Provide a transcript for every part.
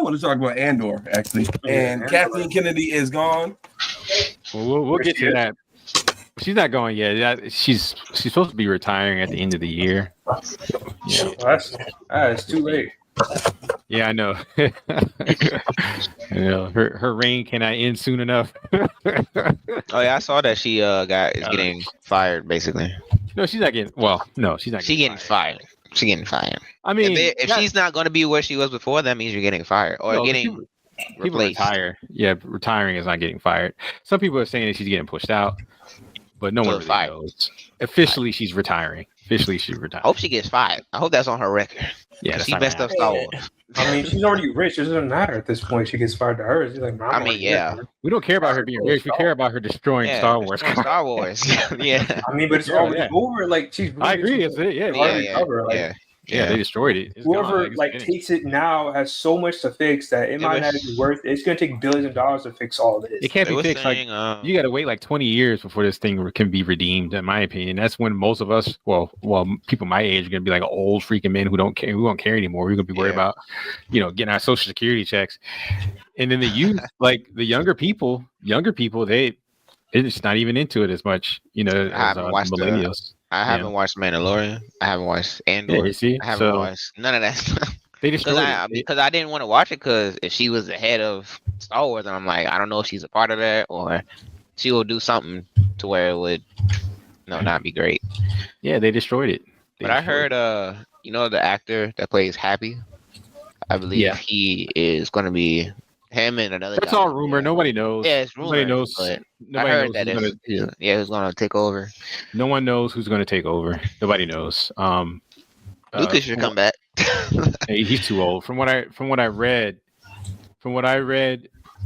want to talk about Andor actually, and Kathleen Kennedy is gone. Well, we'll get to that. She's not going yet. She's supposed to be retiring at the end of the year. Yeah. It's too late. Yeah, I know. Her reign cannot end soon enough. Oh yeah, I saw that she is getting fired basically. No, she's not getting. Well, no, she's not. She's getting fired. She's getting fired. I mean, if she's not going to be where she was before, that means you're getting fired or getting people replaced. retire. Yeah, retiring is not getting fired. Some people are saying that she's getting pushed out, but no one really knows. Officially, she's retiring. Officially, she's retiring. I hope she gets fired. I hope that's on her record. Yeah, she messed up Star Wars. I mean, she's already rich. It doesn't matter at this point. She gets fired to her. She's like, I mean, yeah. We don't care about her being rich. We care about her destroying Star Wars. Star Wars. Yeah. I mean, but it's already over. Like, she's. Really, I agree. It's it. Yeah, they destroyed it. It's whoever takes it now has so much to fix that it might not be worth it. It's going to take billions of dollars to fix all this. It can't be fixed. Saying, you got to wait like 20 years before this thing can be redeemed. In my opinion, that's when most of us, well, people my age are going to be like old freaking men who don't care, who won't care anymore. We're going to be worried about, getting our social security checks, and then the youth, like the younger people, it's not even into it as much, as millennials. I haven't watched Mandalorian. I haven't watched Andor. I haven't watched none of that stuff. They destroyed because I didn't want to watch it because if she was the head of Star Wars, and I'm like, I don't know if she's a part of that or she will do something to where it would not be great. Yeah, they destroyed it. I heard the actor that plays Happy, I believe he is going to be him and another That's guy. all rumor. Nobody knows. Yeah, it's rumor. Nobody knows. I heard that who's going to take over. No one knows who's going to take over. Nobody knows. Lucas should come back. Hey, he's too old. From what I read,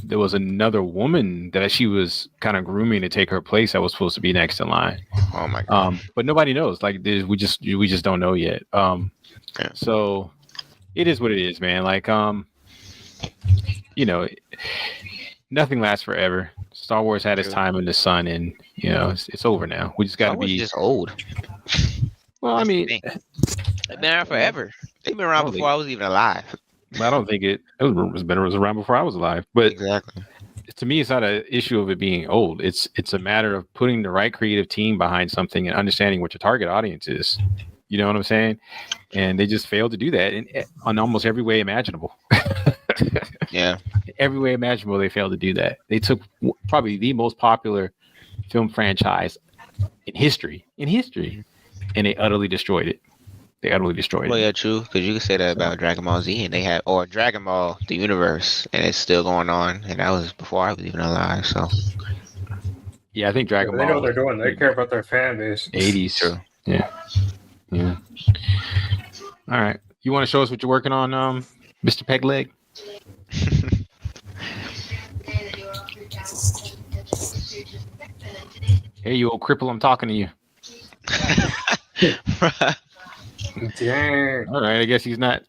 there was another woman that she was kind of grooming to take her place that was supposed to be next in line. Oh my god. But nobody knows. Like we just don't know yet. So it is what it is, man. Like nothing lasts forever. Star Wars had its time in the sun, and it's over now. We just got to be just old. Well, I mean, they've been around forever. They've been around before I was even alive. I don't think it was around before I was alive. But exactly, to me, it's not an issue of it being old. It's a matter of putting the right creative team behind something and understanding what your target audience is. You know what I'm saying? And they just failed to do that on almost every way imaginable. Yeah. Every way imaginable, they failed to do that. They took probably the most popular film franchise in history, and they utterly destroyed it. Well, yeah, true, because you could say that about Dragon Ball Z, and or Dragon Ball, the universe, and it's still going on, and that was before I was even alive, so. Yeah, I think Dragon Ball. They know what they're doing. They care about their fan base. 80s. True. Yeah. All right. You want to show us what you're working on, Mr. Pegleg? Hey, you old cripple, I'm talking to you. Dang. All right, I guess he's not.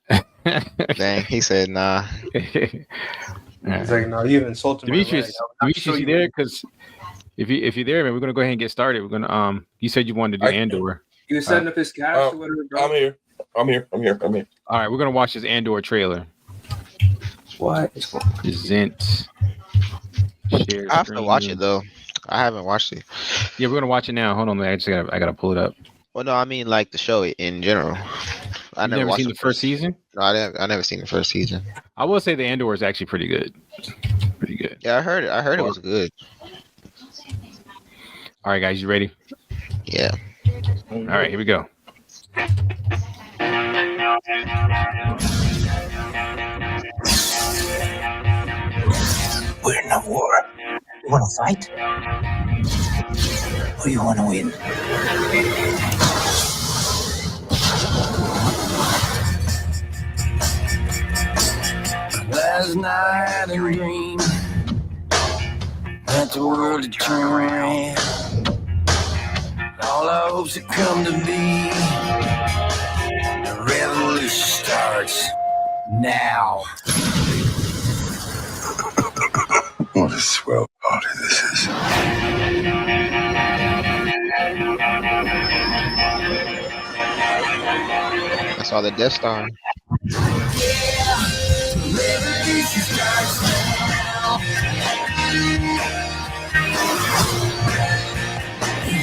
Dang, he said nah. He's like, no, you insulted Demetrius, you there? Because if you're there, man, we're gonna go ahead and get started. We're gonna you said you wanted to do Andor. He was setting up his cast or whatever. Bro. I'm here. All right, we're gonna watch this Andor trailer. What? Present. I have to watch it though. I haven't watched it. Yeah, we're gonna watch it now. Hold on, man. I gotta pull it up. Well, no, I mean like the show in general. I've never seen the first season. No, I never seen the first season. I will say the Andor is actually pretty good. Pretty good. Yeah, I heard it. I heard it was good. All right, guys, you ready? Yeah. All right, here we go. We're in a war. You want to fight? Or you want to win? Last night I had a dream that the world had turned around. All our hopes had come to be. The revolution starts now. What a swell party this is. I saw the Death Star. Liberty's starts now.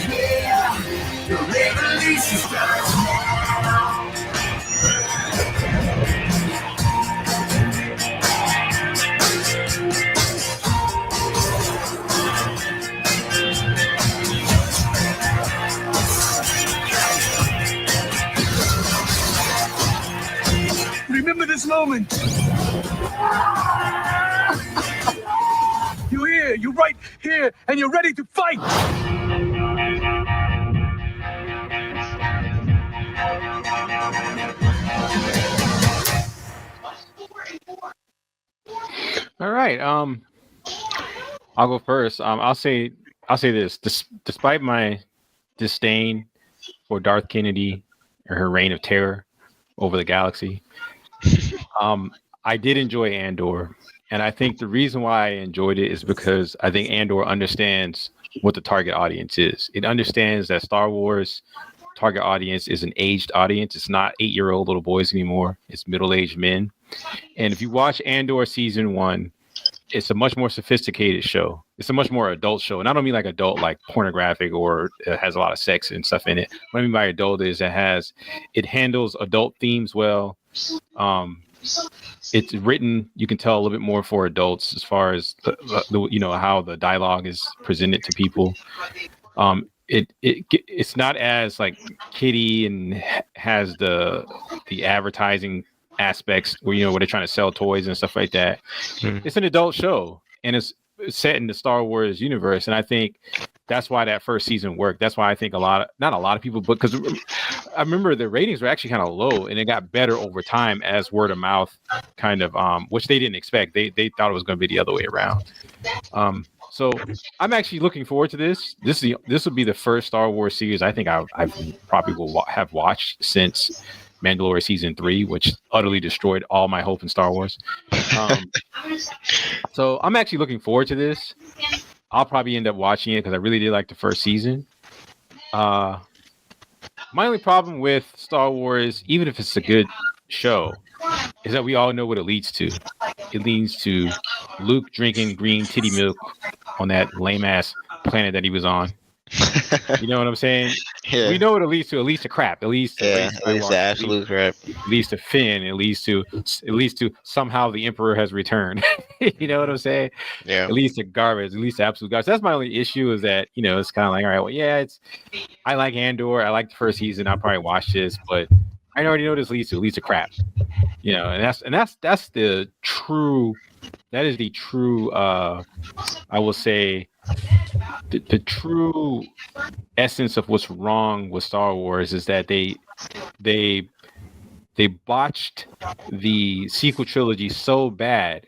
Yeah, the revolution starts now. Remember this moment. You're here, you're right here, and you're ready to fight. All right. I'll go first. I'll say this. Despite my disdain for Darth Kennedy or her reign of terror over the galaxy, I did enjoy Andor, and I think the reason why I enjoyed it is because I think Andor understands what the target audience is. It understands that Star Wars target audience is an aged audience. It's not 8-year-old little boys anymore. It's middle-aged men. And if you watch Andor season 1, it's a much more sophisticated show. It's a much more adult show. And I don't mean like adult, like pornographic or it has a lot of sex and stuff in it. What I mean by adult is it handles adult themes well. It's written, you can tell a little bit more for adults as far as the how the dialogue is presented to people. It's not as like kiddie and has the advertising aspects where they're trying to sell toys and stuff like that. It's an adult show and it's set in the Star Wars universe, and I think that's why that first season worked. That's why I think not a lot of people, but because I remember the ratings were actually kind of low and it got better over time as word of mouth kind of which they didn't expect. They thought it was going to be the other way around. So I'm actually looking forward to this. This will be the first Star Wars series I think I probably will have watched since Mandalorian season 3, which utterly destroyed all my hope in Star Wars. So I'm actually looking forward to this. I'll probably end up watching it because I really did like the first season. My only problem with Star Wars, even if it's a good show, is that we all know what it leads to. It leads to Luke drinking green titty milk on that lame ass planet that he was on. You know what I'm saying? Yeah. We know what it leads to. It leads to crap. It leads to absolute crap. It leads to Finn. It leads to somehow the Emperor has returned. You know what I'm saying? Yeah. It leads to garbage. It leads to absolute garbage. That's my only issue is that it's kind of like, all right, well, yeah, I like Andor. I like the first season. I'll probably watch this, but I already know what this leads to. It leads to crap. And that's the true. That is the true. I will say. The true essence of what's wrong with Star Wars is that they botched the sequel trilogy so bad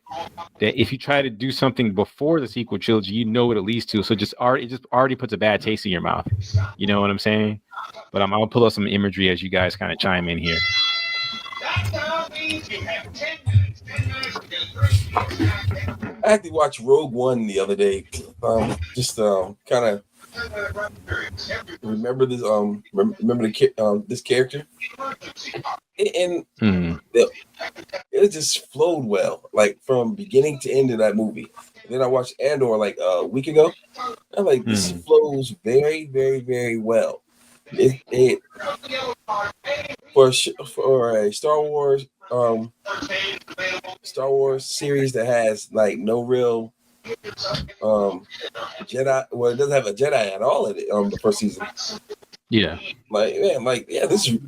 that if you try to do something before the sequel trilogy, you know what it leads to. So it just already puts a bad taste in your mouth. You know what I'm saying? But I'll pull up some imagery as you guys kind of chime in here. I actually watched Rogue One the other day. Just kind of remember this. Remember this character, and it just flowed well, like from beginning to end of that movie. And then I watched Andor like a week ago. I'm like, this flows very, very, very well. It for a Star Wars series that has like no real Jedi. Well, it doesn't have a Jedi at all in it. The first season. Yeah. This is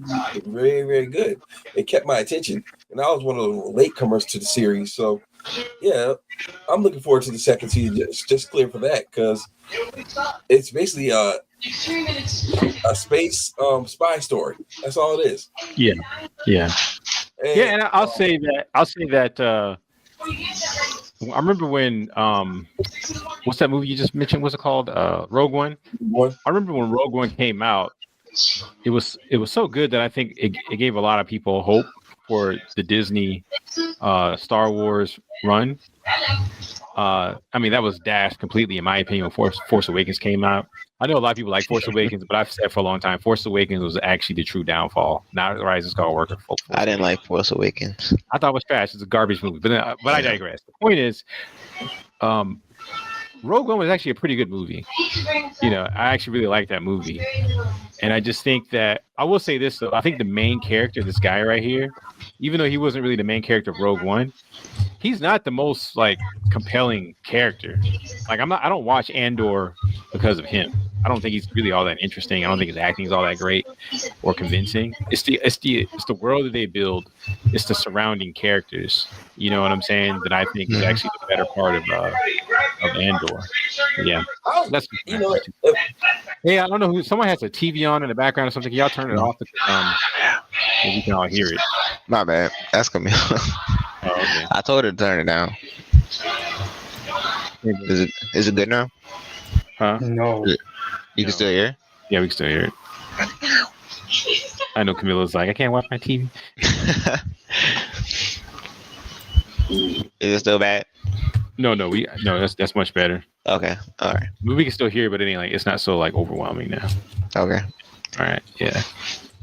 very, very good. It kept my attention, and I was one of the latecomers to the series. So, yeah, I'm looking forward to the second season. Just clear for that because it's basically a space spy story. That's all it is. Yeah. And I'll say that. I remember when what's that movie you just mentioned? What's it called? Rogue One. I remember when Rogue One came out. It was so good that I think it gave a lot of people hope for the Disney Star Wars run. I mean, that was dashed completely, in my opinion, when Force Awakens came out. I know a lot of people like Force Awakens, but I've said for a long time, Force Awakens was actually the true downfall, not Rise of Skywalker. I didn't like Force Awakens. I thought it was trash. It's a garbage movie, but I digress. The point is, Rogue One was actually a pretty good movie. You know, I actually really like that movie. And I just think that, I will say this though, I think the main character, this guy right here, even though he wasn't really the main character of Rogue One, he's not the most like compelling character. Like I don't watch Andor because of him. I don't think he's really all that interesting. I don't think his acting is all that great or convincing. It's the world that they build. It's the surrounding characters. You know what I'm saying? That I think is actually the better part of Andor. Yeah, that's hey, I don't know who. Someone has a TV on in the background or something. Can y'all turn it off? Maybe we can all hear it. My bad. That's Camille. Oh, okay. I told her to turn it down. Is it good now? Huh? No. You can still hear? Yeah, we can still hear it. I know Camilla's like, I can't watch my TV. Is it still bad? No, that's much better. Okay, all right. We can still hear it, but it's not so like overwhelming now. Okay. All right, yeah.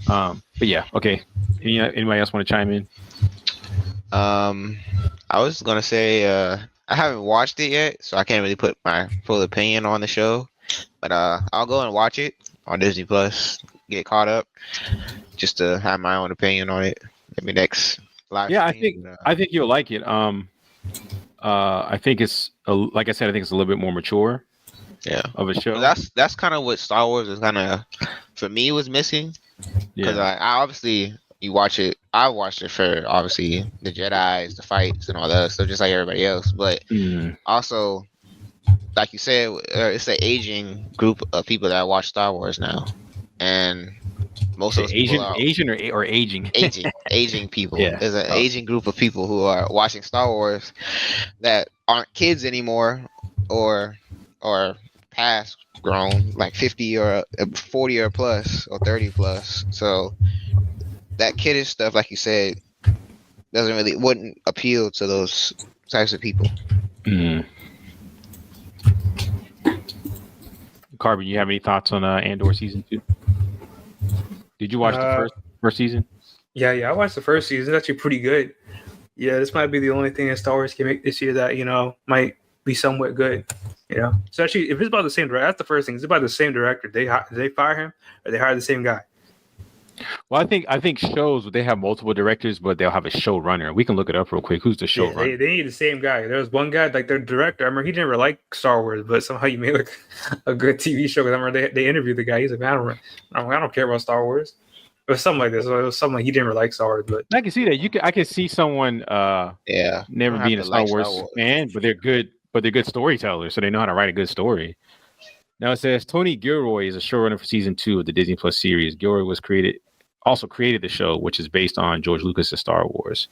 But yeah, okay. Anybody else want to chime in? I was gonna say I haven't watched it yet, so I can't really put my full opinion on the show. But I'll go and watch it on Disney Plus, get caught up, just to have my own opinion on it. Maybe next live. Yeah, stream, I think you'll like it. I think it's like I said, I think it's a little bit more mature. Yeah, of a show. That's kind of what Star Wars is kind of for me was missing. Because I obviously you watch it. I watched it for obviously the Jedis, the fights, and all that stuff, just like everybody else. But also, like you said, it's an aging group of people that watch Star Wars now, and most of those Asian, people are Asian or aging, aging people. Yeah. There's an aging group of people who are watching Star Wars that aren't kids anymore, or past grown, like 50 or 40 or plus or 30 plus. So that kiddish stuff, like you said, wouldn't appeal to those types of people. Carbon, you have any thoughts on Andor season 2? Did you watch the first season? Yeah, I watched the first season. It's actually pretty good. Yeah, this might be the only thing that Star Wars can make this year that might be somewhat good. So actually, if it's about the same director, that's the first thing. It's about the same director. Did they fire him, or they hire the same guy? Well, I think shows they have multiple directors, but they'll have a showrunner. We can look it up real quick. Who's the showrunner? They need the same guy. There was one guy, like their director. I remember he didn't really like Star Wars, but somehow you made like a good TV show. Because I remember they interviewed the guy. He's like, man, I don't care about Star Wars. It was something like this. So it was something like he didn't really like Star Wars, but I can see that. I can see someone never being a Star Wars fan, but they're good. But they're good storytellers, so they know how to write a good story. Now it says Tony Gilroy is a showrunner for season 2 of the Disney Plus series. Gilroy also created the show, which is based on George Lucas's Star Wars.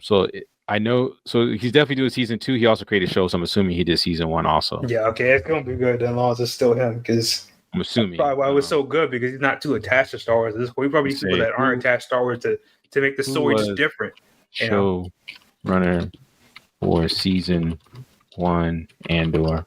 So he's definitely doing season 2. He also created a show, so I'm assuming he did season 1 also. Yeah, okay, it's gonna be good as long as it's still him, because I'm assuming probably why it was so good, because he's not too attached to Star Wars. We probably need people that aren't attached to Star Wars to make the story just different. Showrunner for season 1 Andor.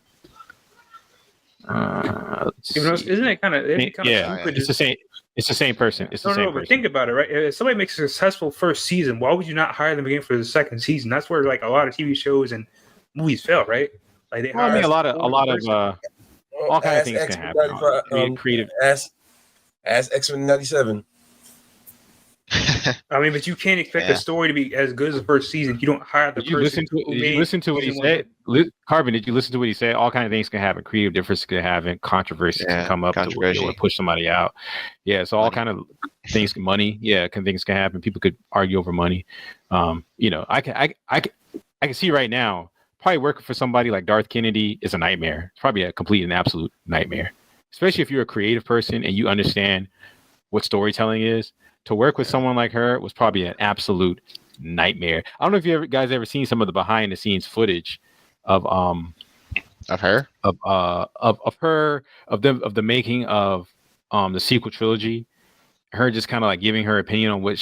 Isn't it kind of stupid? It's the same. It's the same person. It's the same person. But think about it, right? If somebody makes a successful first season, why would you not hire them again for the second season? That's where like a lot of TV shows and movies fail, right? Like they hire a lot of all kinds of things can happen. Creative. Ask X-Men 97. I mean, but you can't expect the story to be as good as the first season. You don't hire the person. Did you listen to what he said? Carbon, did you listen to what he said? All kinds of things can happen. Creative differences can happen. Controversies can come up to push somebody out. Yeah, so all kind of things. Money, things can happen. People could argue over money. I can see right now. Probably working for somebody like Darth Kennedy is a nightmare. It's probably a complete and absolute nightmare, especially if you're a creative person and you understand what storytelling is. To work with someone like her was probably an absolute nightmare. I don't know if you guys ever seen some of the behind the scenes footage of her, of the making of the sequel trilogy her just kind of like giving her opinion on what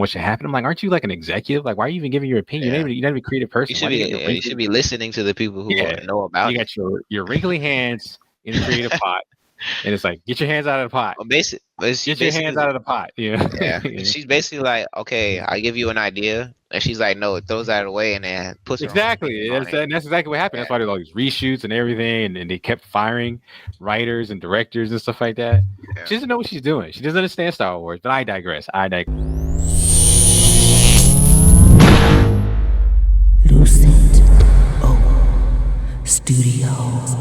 should happen. I'm like, aren't you like an executive? Like, why are you even giving your opinion? You're not even a creative person. You should be listening to the people who know about it. You got your wrinkly hands in the creative pot. And it's like, get your hands out of the pot. Well, get your hands out of the pot. Yeah. She's basically like, okay, I give you an idea. And she's like, no, it throws that away and then puts it exactly. On that's exactly what happened. Yeah. That's why there's all these reshoots and everything. And they kept firing writers and directors and stuff like that. Yeah. She doesn't know what she's doing. She doesn't understand Star Wars. But I digress. Lucent Troupe Studios.